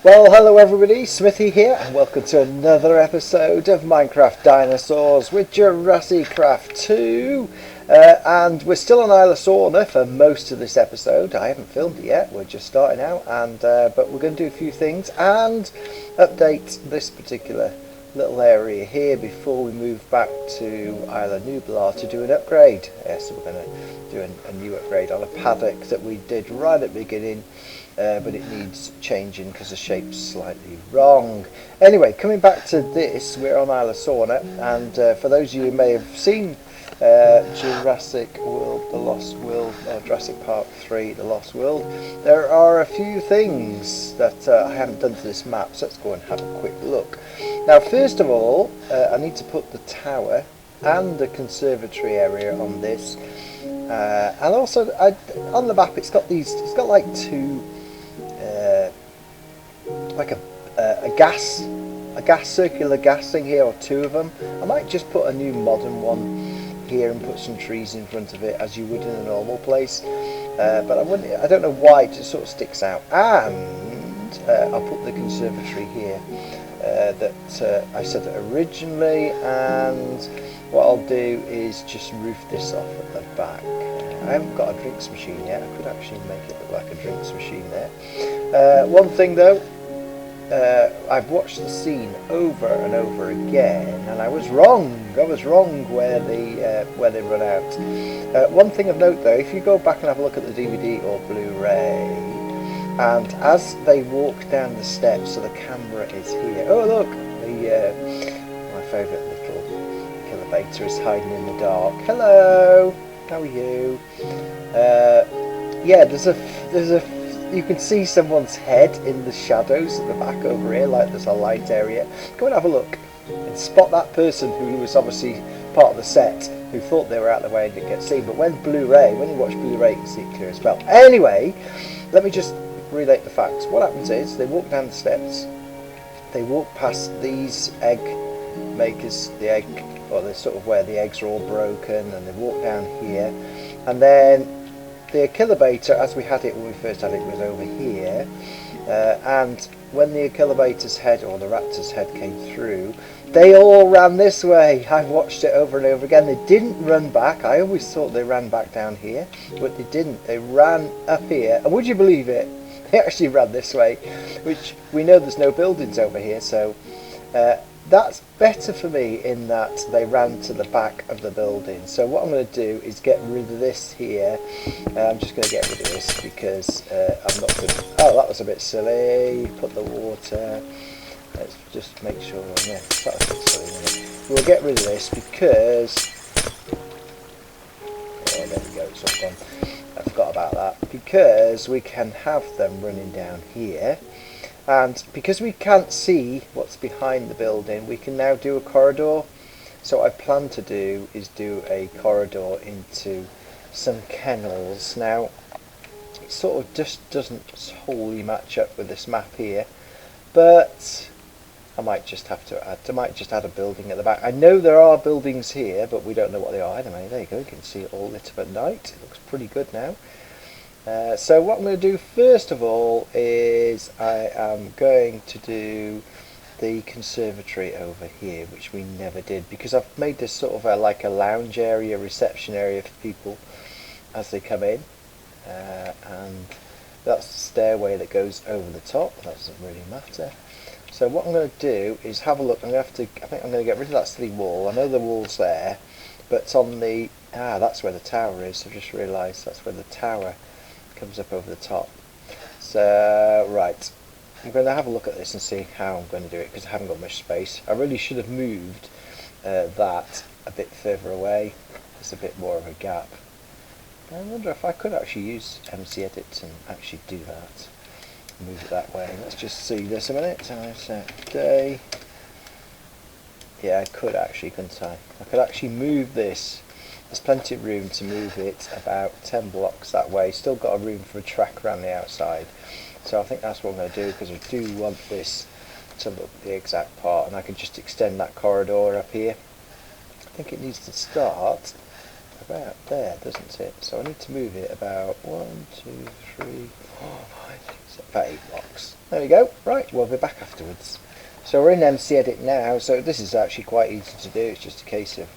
Well, hello everybody, Smithy here, and welcome to another episode of Minecraft Dinosaurs with JurassiCraft 2. And we're still on Isla Sorna for most of this episode. I haven't filmed it yet, we're just starting out, but we're going to do a few things and update this particular little area here before we move back to Isla Nublar to do an upgrade. So we're going to do a new upgrade on a paddock that we did right at the beginning. But it needs changing because the shape's slightly wrong. Anyway, coming back to this, we're on Isla Sorna, and for those of you who may have seen Jurassic World, The Lost World, or Jurassic Park 3, The Lost World, there are a few things that I haven't done to this map, so let's go and have a quick look. Now, first of all, I need to put the tower and the conservatory area on this, and also on the map it's got like two. Like a circular gas thing here, or two of them. I might just put a new modern one here and put some trees in front of it as you would in a normal place. But I don't know why it just sort of sticks out. And I'll put the conservatory here that I said originally. And what I'll do is just roof this off at the back. I haven't got a drinks machine yet. I could actually make it look like a drinks machine there. One thing though, I've watched the scene over and over again, and I was wrong. I was wrong where they run out. One thing of note though, if you go back and have a look at the DVD or Blu-ray, and as they walk down the steps, so the camera is here. Oh look, my favourite little killer beta is hiding in the dark. Hello. How are you? Yeah, there's a. You can see someone's head in the shadows at the back over here, like there's a light area. Go and have a look and spot that person who was obviously part of the set, who thought they were out of the way and didn't get seen. But when you watch Blu-ray, you can see it clear as well. Anyway, let me just relate the facts. What happens is they walk down the steps, they walk past these egg makers, the egg, or the sort of where the eggs are all broken, and they walk down here, and then the Achillobata, as we had it when we first had it, was over here, and when the Achillobata's head, or the raptor's head, came through, they all ran this way. I've watched it over and over again. They didn't run back. I always thought they ran back down here, but they didn't. They ran up here, and would you believe it? They actually ran this way, which we know there's no buildings over here, so that's better for me in that they ran to the back of the building. So what I'm going to do is get rid of this here. I'm just going to get rid of this because I'm not going to... Oh, that was a bit silly. Put the water. Let's just make sure... Yeah, that was a bit silly, wasn't it? We'll get rid of this because... Oh, there we go, it's all gone. I forgot about that. Because we can have them running down here. And because we can't see what's behind the building, we can now do a corridor. So what I plan to do is do a corridor into some kennels. Now, it sort of just doesn't wholly match up with this map here, but I might just have to add a building at the back. I know there are buildings here, but we don't know what they are. Anyway, there you go. You can see it all lit up at night. It looks pretty good now. So what I'm going to do first of all is I am going to do the conservatory over here, which we never did, because I've made this sort of like a lounge area, reception area for people as they come in, and that's the stairway that goes over the top. That doesn't really matter. So what I'm going to do is have a look. I think I'm going to get rid of that silly wall. I know the wall's there, but it's on the... that's where the tower is. I've just realised that's where the tower comes up over the top. So right, I'm going to have a look at this and see how I'm going to do it, because I haven't got much space. I really should have moved that a bit further away. There's a bit more of a gap. I wonder if I could actually use MC Edit and actually do that. Move it that way. Let's just see this a minute. Day. Yeah, I could actually, couldn't I? I could actually move this. There's plenty of room to move it about 10 blocks that way. Still got a room for a track around the outside. So I think that's what I'm going to do, because I do want this to look the exact part, and I can just extend that corridor up here. I think it needs to start about there, doesn't it? So I need to move it about 1, 2, 3, 4, 5, 6, about 8 blocks. There we go. Right, we'll be back afterwards. So we're in MC Edit now, so this is actually quite easy to do. It's just a case of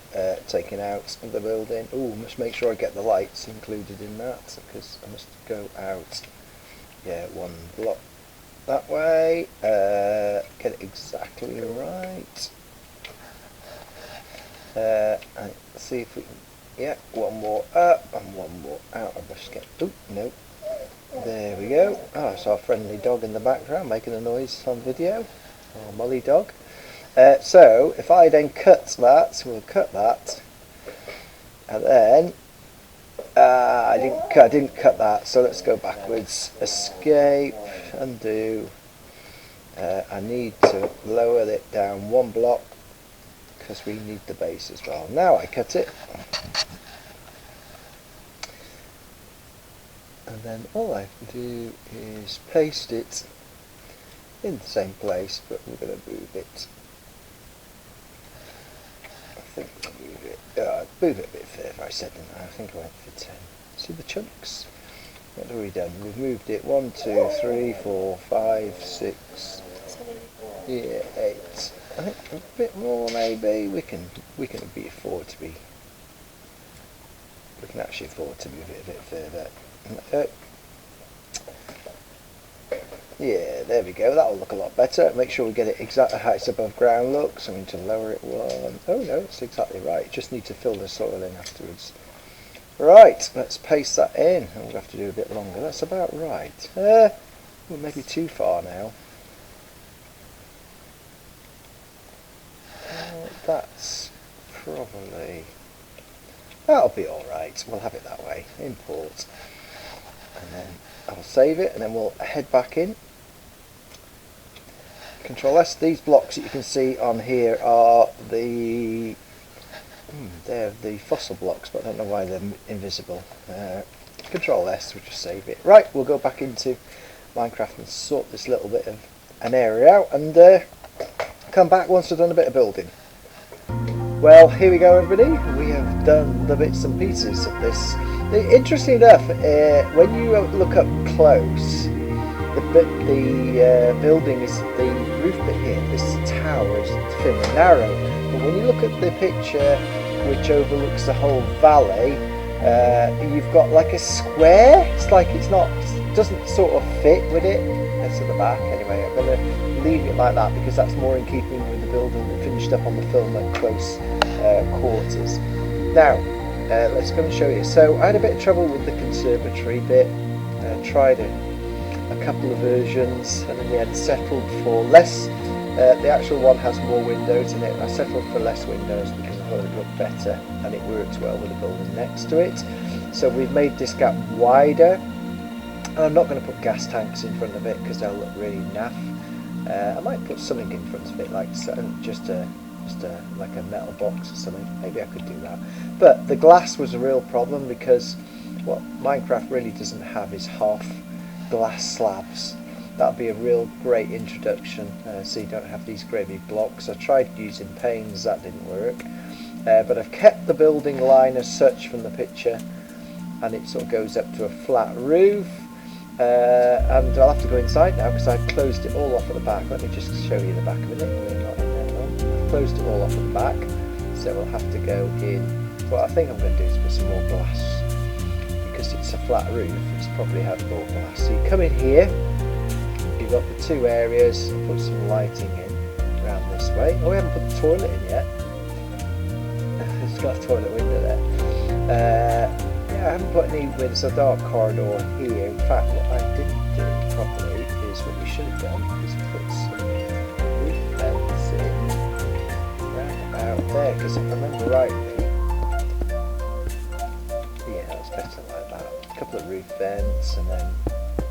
taking out the building. Oh, must make sure I get the lights included in that, because I must go out, yeah, 1 block that way. Get it exactly right. And see if we can, yeah, 1 more up and 1 more out. I must get, oh, no. There we go. Oh, it's our friendly dog in the background making a noise on video. Or Molly dog. So if I then cut that, we'll cut that, and then I didn't cut that. So let's go backwards. Escape, undo. I need to lower it down 1 block because we need the base as well. Now I cut it, and then all I have to do is paste it in the same place, but we're going to move it. I think we'll move it a bit further. I said, didn't I? I think I went for 10. See the chunks? What have we done? We've moved it 1, 2, 3, 4, 5, 6, yeah, 8. I think a bit more maybe. We can afford to be. We can actually afford to move it a bit further. Yeah, there we go. That'll look a lot better. Make sure we get it exactly how it's above ground. Look, so we need to lower it 1. Oh no, it's exactly right. Just need to fill the soil in afterwards. Right, let's paste that in. We'll have to do a bit longer. That's about right. Well, maybe too far now. That's probably. That'll be all right. We'll have it that way. Import, and then I'll save it, and then we'll head back in. Control S. These blocks that you can see on here are they're the fossil blocks, but I don't know why they're invisible. Control S, we'll just save it. Right, we'll go back into Minecraft and sort this little bit of an area out, and come back once we've done a bit of building. Well, here we go, everybody. We have done the bits and pieces of this. Interesting enough, when you look up close, the building is the roof bit here. This tower is thin and narrow, but when you look at the picture, which overlooks the whole valley, you've got like a square. It's like it doesn't sort of fit with it. That's at the back. Anyway, I'm going to leave it like that because that's more in keeping with the building that finished up on the film at close quarters. Now, let's go and show you. So I had a bit of trouble with the conservatory bit. Tried a couple of versions, and in the end settled for less. The actual one has more windows in it. I settled for less windows because I thought it looked better and it works well with the building next to it. So we've made this gap wider. I'm not going to put gas tanks in front of it because they'll look really naff. I might put something in front of it, like just like a metal box or something. Maybe I could do that. But the glass was a real problem because what Minecraft really doesn't have is half glass slabs. That would be a real great introduction, so you don't have these grey big blocks. I tried using panes, that didn't work. But I've kept the building line as such from the picture, and it sort of goes up to a flat roof. And I'll have to go inside now because I've closed it all off at the back. Let me just show you the back of it. We're not in there long. I've closed it all off at the back, so we'll have to go in. What I think I'm going to do is put some more glass because it's a flat roof. It's probably had more glass. So you come in here. You've got the 2 areas. I'll put some lighting in around this way. Oh, we haven't put the toilet in yet. It's got a toilet window there. Yeah, I haven't put any with a dark corridor here. In fact, what I didn't do properly is what we should have done is put some roof vents in round about there, because if I remember rightly, yeah, that's better like that. A couple of roof vents and then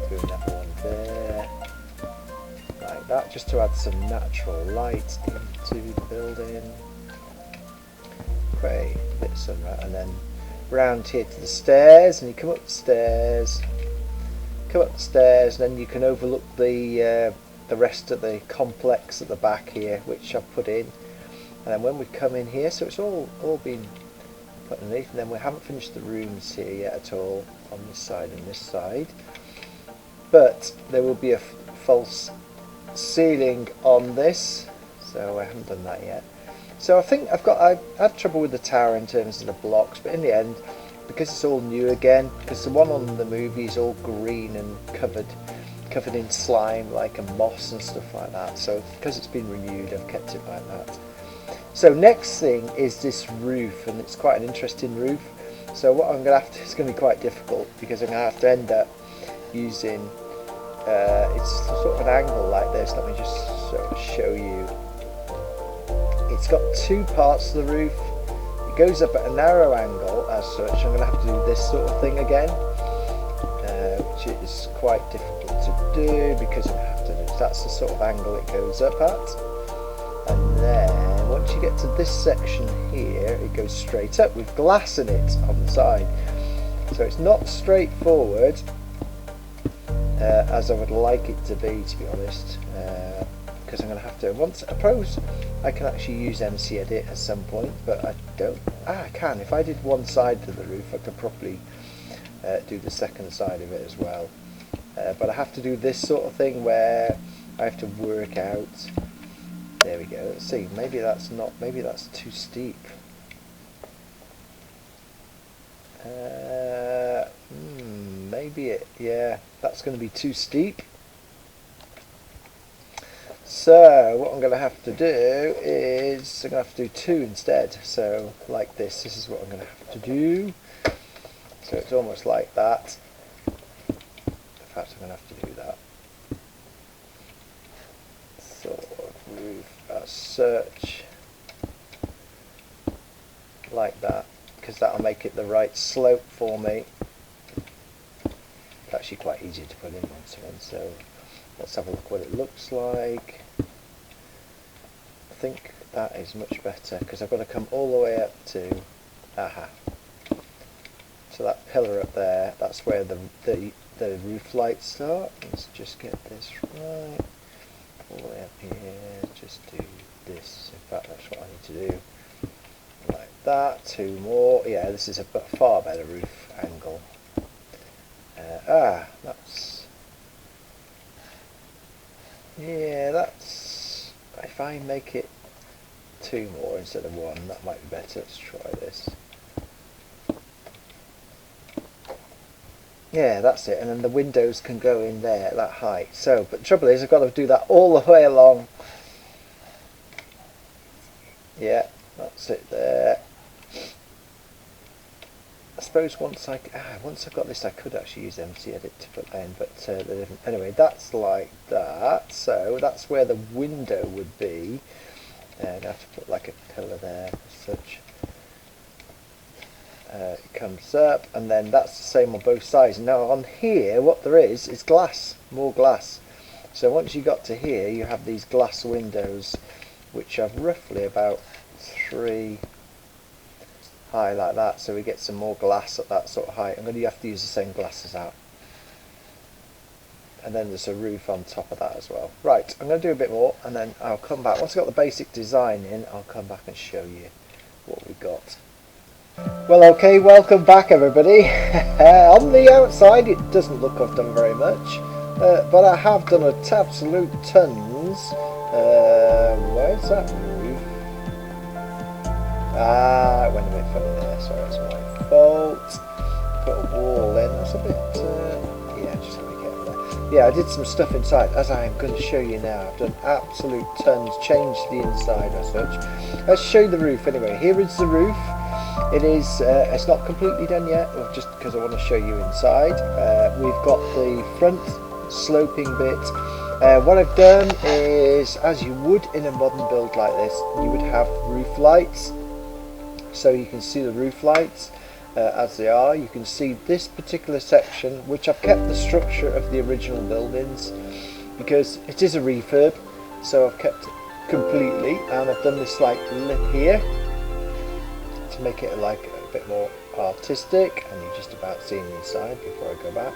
do another one there, like that, just to add some natural light into the building. Great, bit of sunlight, and then round here to the stairs, and you come up the stairs, and then you can overlook the rest of the complex at the back here, which I've put in. And then when we come in here, so it's all been put underneath, and then we haven't finished the rooms here yet at all on this side and this side, but there will be a false ceiling on this, so I haven't done that yet. So I think I've had trouble with the tower in terms of the blocks, but in the end, because it's all new again, because the one on the movie is all green and covered in slime like a moss and stuff like that, so because it's been renewed I've kept it like that. So next thing is this roof, and it's quite an interesting roof. So what I'm going to have to, it's going to be quite difficult because I'm going to have to end up using, it's sort of an angle like this. Let me just sort of show you. It's got two parts to the roof. It goes up at a narrow angle as such. I'm going to have to do this sort of thing again, which is quite difficult to do because I have to do, that's the sort of angle it goes up at. And then once you get to this section here, it goes straight up with glass in it on the side. So it's not straightforward as I would like it to be honest, because I'm going to have to, once I suppose I can actually use MC Edit at some point, but I don't. I can. If I did one side to the roof, I could probably do the second side of it as well. But I have to do this sort of thing where I have to work out. There we go. Let's see. Maybe that's not. Maybe that's too steep. Maybe it. Yeah, that's going to be too steep. So what I'm going to have to do is I'm going to have to do two instead. So like this. This is what I'm going to have to do. So it's almost like that. In fact, I'm going to have to do that. Sort of roof as such. Like that. Because that'll make it the right slope for me. It's actually quite easy to put in once again. So let's have a look what it looks like. I think that is much better because I've got to come all the way up to, so that pillar up there, that's where the roof lights start. Let's just get this right. All the way up here, just do this. In fact, that's what I need to do. Like that, two more. Yeah, this is a far better roof angle. That's... Yeah, that's... If I make it two more instead of one, that might be better. Let's try this. Yeah, that's it, and then the windows can go in there at that height. So, but the trouble is I've got to do that all the way along. Yeah, that's it there. I suppose once I've got this I could actually use MC Edit to put that in, but anyway, that's like that. So that's where the window would be. And I have to put like a pillar there as such. It comes up, and then that's the same on both sides. Now on here, what there is glass, more glass. So once you got to here, you have these glass windows, which are roughly about 3 high like that. So we get some more glass at that sort of height. I'm going to have to use the same glasses out. And then there's a roof on top of that as well. Right, I'm going to do a bit more, and then I'll come back. Once I've got the basic design in, I'll come back and show you what we've got. Well, okay, welcome back everybody. On the outside it doesn't look I've done very much, but I have done absolute tons. Where's that roof? It went a bit funny there, sorry, that's my fault. Put a wall in, that's a bit, yeah, just let me get over there. Yeah, I did some stuff inside, as I am going to show you now. I've done absolute tons, changed the inside as such. Let's show you the roof anyway. Here is the roof. It is, it's not completely done yet, just because I want to show you inside. We've got the front sloping bit. What I've done is, as you would in a modern build like this, you would have roof lights. So you can see the roof lights as they are. You can see this particular section, which I've kept the structure of the original buildings, because it is a refurb, so I've kept it completely, and I've done this like lip here, to make it like a bit more artistic, and you're just about seeing the inside before I go back.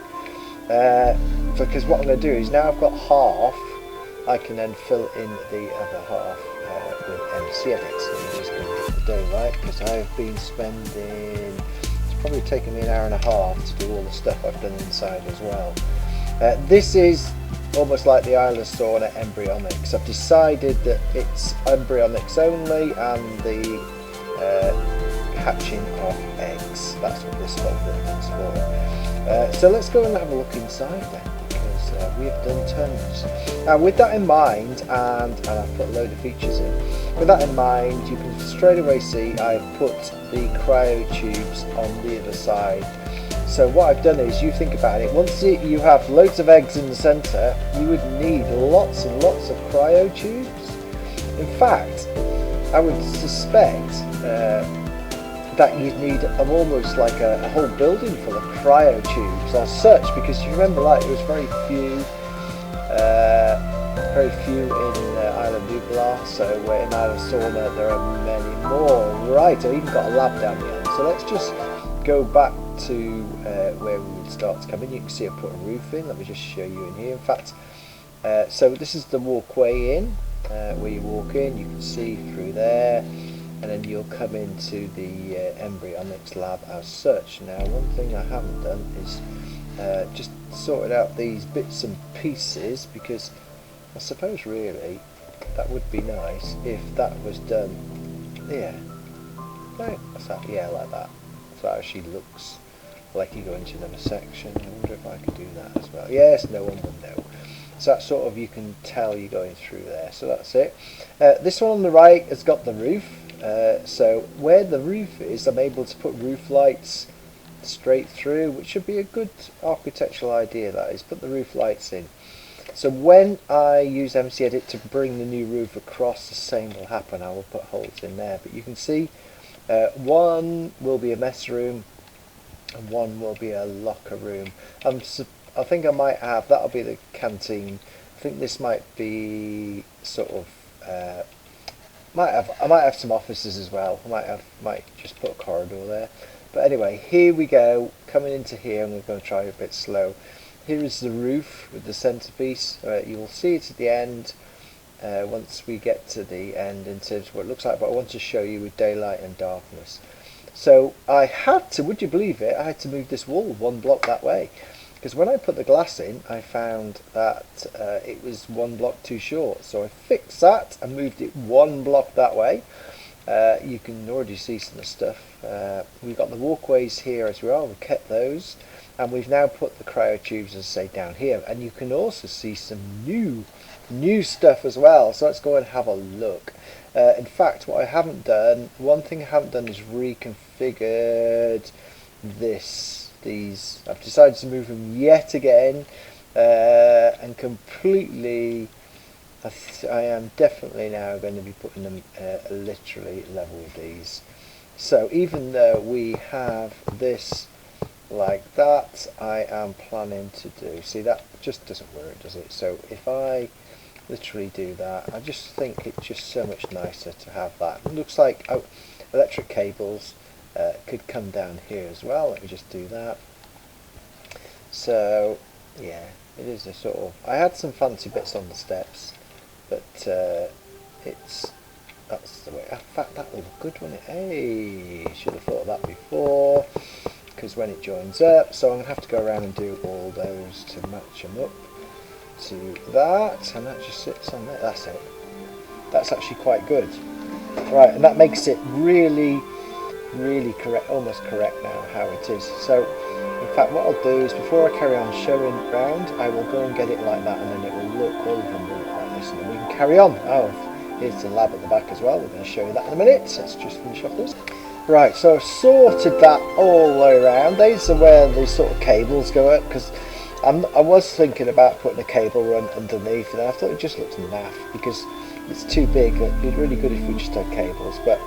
Because what I'm going to do is, now I've got half, I can then fill in the other half with NPC Edits. Let me just go get the daylight, because I've been spending, it's probably taken me an hour and a half to do all the stuff I've done inside as well. This is almost like the Isla Sorna Embryonics. I've decided that it's embryonics only and the hatching of eggs. That's what this whole building's for. So let's go and have a look inside then, because we have done tons. Now with that in mind, and I've put a load of features in, with that in mind, you can straight away see I've put the cryo tubes on the other side. So what I've done is, you think about it, once you have loads of eggs in the centre, you would need lots and lots of cryo tubes. In fact, I would suspect that you'd need almost like a whole building full of cryo tubes as such, because you remember, like, it was very few in Isla Nublar, so in Isla Sorna there are many more. Right, I even got a lab down the end, so let's just go back to where we would start to come in. You can see I put a roof in. Let me just show you in here. In fact, so this is the walkway in, where you walk in, you can see through there, and then you'll come into the Embryonics Lab as such. Now one thing I haven't done is just sorted out these bits and pieces, because I suppose really that would be nice if that was done. Yeah, right, what's that? Yeah, like that. So that actually looks like you go into another section. I wonder if I could do that as well. Yes, no one would know. So that sort of, you can tell you're going through there. So that's it. This one on the right has got the roof. So where the roof is, I'm able to put roof lights straight through, which should be a good architectural idea, that is. Put the roof lights in. So when I use MC Edit to bring the new roof across, the same will happen. I will put holes in there. But you can see one will be a mess room and one will be a locker room. I think I might have, that'll be the canteen. I think this might be sort of, I might have some offices as well. I might just put a corridor there. But anyway, here we go, coming into here. I'm going to try a bit slow. Here is the roof with the centerpiece. You will see it at the end. Once we get to the end in terms of what it looks like, but I want to show you with daylight and darkness. So I had to, would you believe it, I had to move this wall one block that way, because when I put the glass in I found that it was one block too short, so I fixed that and moved it one block that way. You can already see some of the stuff. We've got the walkways here as well, we've kept those, and we've now put the cryo tubes, as I say, down here, and you can also see some new stuff as well. So let's go and have a look. In fact, what I haven't done, one thing I haven't done is reconfigured these. I've decided to move them yet again, and completely, I am definitely now going to be putting them literally level with these. So even though we have this like that, I am planning to do, see, that just doesn't work, does it? So if I literally do that, I just think it's just so much nicer to have that. It looks like electric cables could come down here as well. Let me just do that. So yeah, it is a sort of, I had some fancy bits on the steps, but that's the way. In fact, that would look good, wouldn't it? Hey, should have thought of that before, because when it joins up, so I'm going to have to go around and do all those to match them up to that, and that just sits on there. That's it. That's actually quite good. Right, and that makes it really correct, almost correct now how it is. So in fact, what I'll do is, before I carry on showing round, I will go and get it like that, and then it will look, all of them will look like this, and then we can carry on. Oh, here's the lab at the back as well. We're going to show you that in a minute. Let's just finish off this. Right, so I've sorted that all the way around. These are where the sort of cables go up, because I was thinking about putting a cable run underneath, and I thought it just looks naff because it's too big. It'd be really good if we just had cables, but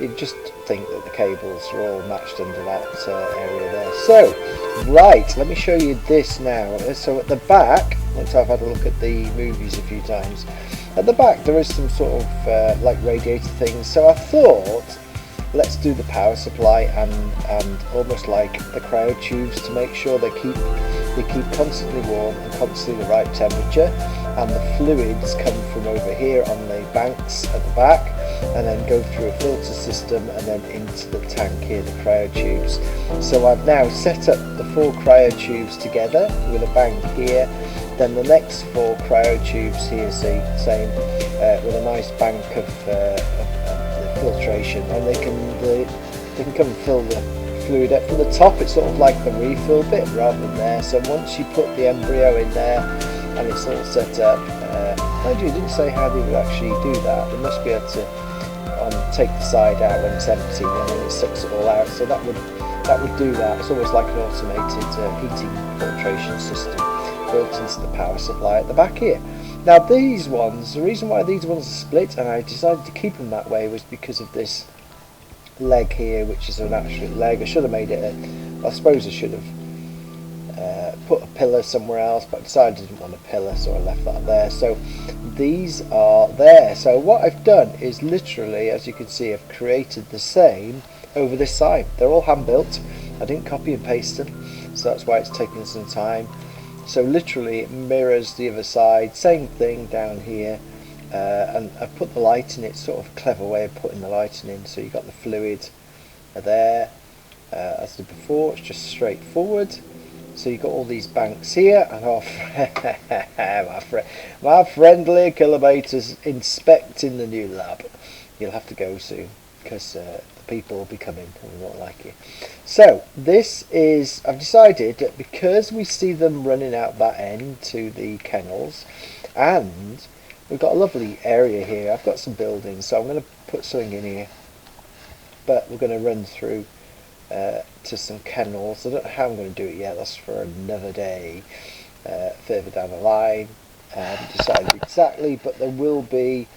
you just think that the cables are all matched under that area there. So, right, let me show you this now. So at the back, once I've had a look at the movies a few times, at the back there is some sort of like radiator things. So I thought, let's do the power supply and almost like the cryo tubes to make sure they keep constantly warm and constantly the right temperature, and the fluids come from over here on the banks at the back. and then go through a filter system and then into the tank here, the cryotubes. So I've now set up the 4 cryotubes together with a bank here, then the next 4 cryotubes here, same with a nice bank of the filtration, and they can come and fill the fluid up from the top. It's sort of like the refill bit rather than there. So once you put the embryo in there and it's all set up, mind you, it didn't say how they would actually do that. They must be able to take the side out when it's empty, and then it sucks it all out. So that would do that. It's almost like an automated heating filtration system built into the power supply at the back here. Now these ones, the reason why these ones are split, and I decided to keep them that way, was because of this leg here, which is an actual leg. I should have made it I suppose I should have put a pillar somewhere else, but I decided I didn't want a pillar, so I left that there. So these are there. So what I've done is literally, as you can see, I've created the same over this side. They're all hand built. I didn't copy and paste them, so that's why it's taken some time. So literally it mirrors the other side, same thing down here. And I've put the light in it, sort of clever way of putting the lighting in. So you've got the fluid there, as the before, it's just straightforward. So you've got all these banks here, and my friendly kilometers inspecting the new lab. You'll have to go soon, because the people will be coming and they won't like you. So this is, I've decided that because we see them running out that end to the kennels, and we've got a lovely area here. I've got some buildings, so I'm going to put something in here. But we're going to run through to some kennels. I don't know how I'm going to do it yet. That's for another day, further down the line. I haven't decided exactly, but there will be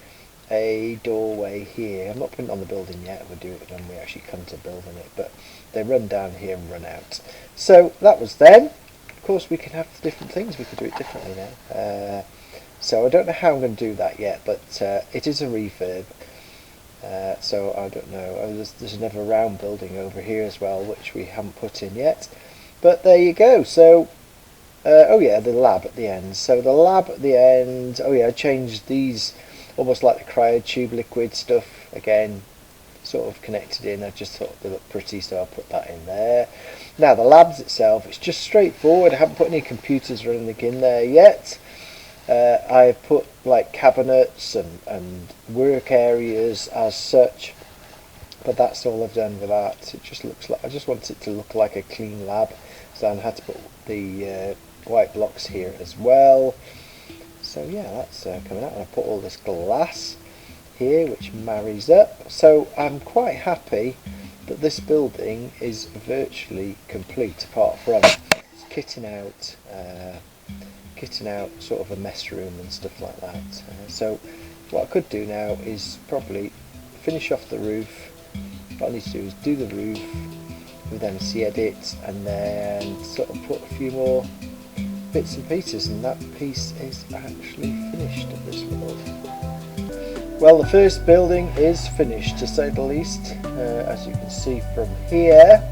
a doorway here. I'm not putting it on the building yet. We'll do it when we actually come to building it. But they run down here and run out. So that was then. Of course, we can have different things. We could do it differently now. So I don't know how I'm going to do that yet, but it is a refurb, so I don't know. There's another round building over here as well, which we haven't put in yet. But there you go. So, oh yeah, the lab at the end. So the lab at the end, oh yeah, I changed these, almost like the cryotube liquid stuff, again, sort of connected in. I just thought they looked pretty, so I'll put that in there. Now the labs itself, it's just straightforward. I haven't put any computers or anything in there yet. I've put like cabinets and work areas as such, but that's all I've done with that. It just looks like, I just want it to look like a clean lab, so I had to put the white blocks here as well. So yeah, that's coming out, and I put all this glass here which marries up. So I'm quite happy that this building is virtually complete, apart from kitting out sort of a mess room and stuff like that. So what I could do now is probably finish off the roof. What I need to do is do the roof with MC Edit, and then sort of put a few more bits and pieces, and that piece is actually finished at this world. Well, the first building is finished, to say the least. As you can see from here,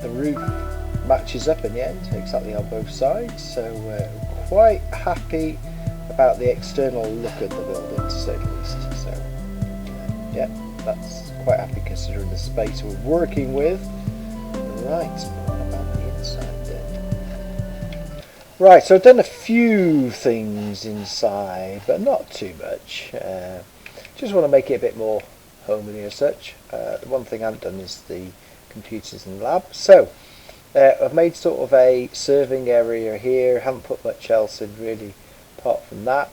the roof matches up in the end, exactly on both sides, so quite happy about the external look of the building, to say the least. So yeah, that's quite happy considering the space we're working with. Right, what about the inside then? Right, so I've done a few things inside, but not too much. Just want to make it a bit more homely as such. The one thing I haven't done is the computers in the lab. So I've made sort of a serving area here. Haven't put much else in really apart from that.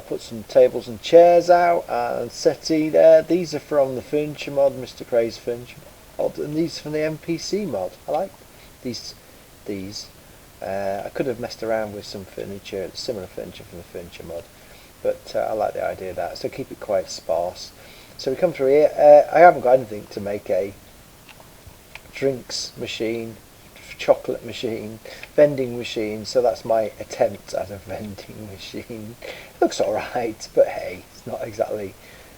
Put some tables and chairs out and settee there. These are from the furniture mod, Mr. Cray's furniture mod, and these from the NPC mod. I like these. I could have messed around with some furniture, similar furniture from the furniture mod, but I like the idea of that. So keep it quite sparse. So we come through here. I haven't got anything to make a drinks machine, chocolate machine, vending machine, so that's my attempt at a vending machine. It looks alright, but hey, it's not exactly,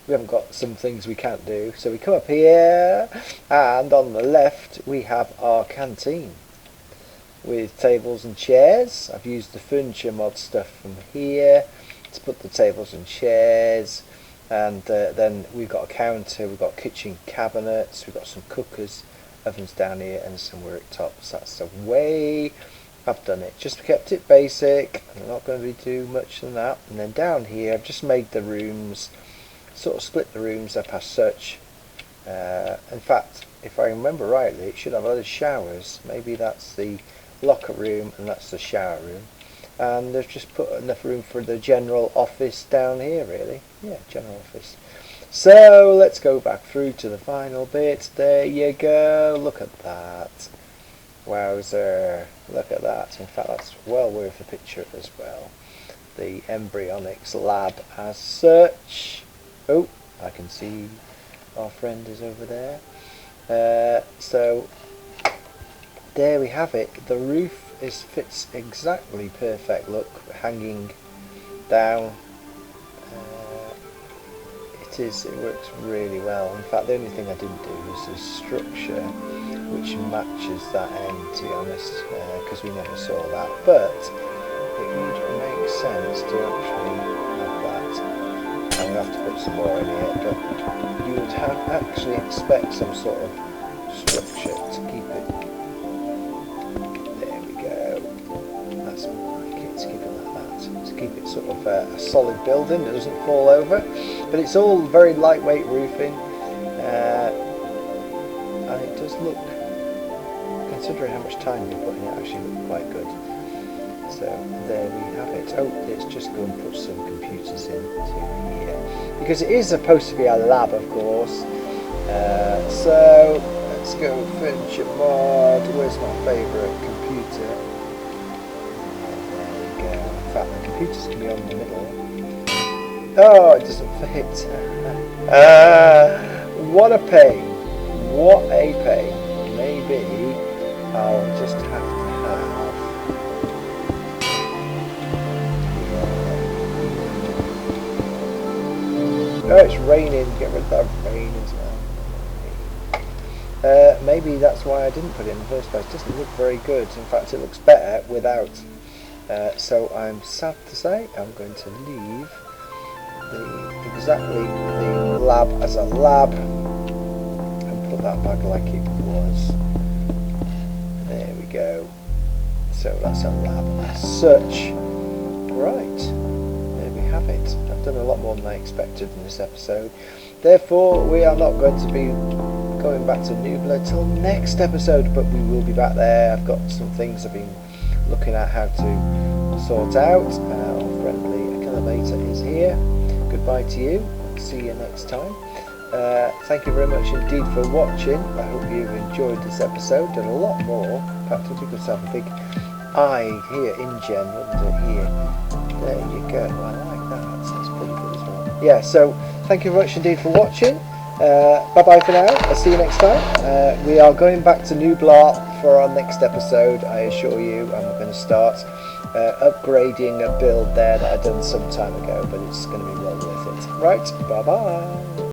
we haven't got some things we can't do. So we come up here, and on the left we have our canteen with tables and chairs. I've used the furniture mod stuff from here to put the tables and chairs. And then we've got a counter, we've got kitchen cabinets, we've got some cookers, ovens down here, and some worktops. That's the way I've done it. Just kept it basic. I'm not going to be too much than that. And then down here, I've just made the rooms, sort of split the rooms up as such. In fact, if I remember rightly, it should have other showers. Maybe that's the locker room and that's the shower room. And they've just put enough room for the general office down here, really. Yeah, general office. So let's go back through to the final bit. There you go. Look at that. Wowzer. Look at that. In fact, that's well worth a picture as well. The Embryonics Lab as such. Oh, I can see our friend is over there. So there we have it. The roof fits exactly perfect. Look, hanging down. It works really well. In fact, the only thing I didn't do was the structure, which matches that end, to be honest, because we never saw that. But it would make sense to actually have that. I'm going to have to put some more in here, but you would actually expect some sort of structure to keep it. There we go. That's more like it, to keep it like that. To keep it sort of a solid building that doesn't fall over. But it's all very lightweight roofing, and it does look, considering how much time we put in it, actually look quite good. So there we have it. Oh, let's just go and put some computers into here, because it is supposed to be a lab, of course. So let's go furniture mod. Where's my favourite computer? There we go. In fact, the computers can be on the middle. Oh, it doesn't fit. What a pain. What a pain. Maybe I'll just have to have... Oh, it's raining. Get rid of that rain as well. Maybe that's why I didn't put it in the first place. It doesn't look very good. In fact, it looks better without. So I'm sad to say I'm going to leave exactly the lab as a lab and put that back like it was. There we go. So that's a lab as such. Right, there we have it. I've done a lot more than I expected in this episode. Therefore, we are not going to be going back to Nublar till next episode, but we will be back there. I've got some things I've been looking at how to sort out. Our friendly elevator is here. Goodbye to you. See you next time. Thank you very much indeed for watching. I hope you've enjoyed this episode and a lot more. In fact, I think let's have a big eye here, InGen, under here. There you go. I like that. That's pretty good as well. Yeah, so thank you very much indeed for watching. Bye bye for now. I'll see you next time. We are going back to Nublar for our next episode, I assure you, and we're going to start upgrading a build there that I done some time ago, but it's going to be well worth it. Right, bye bye.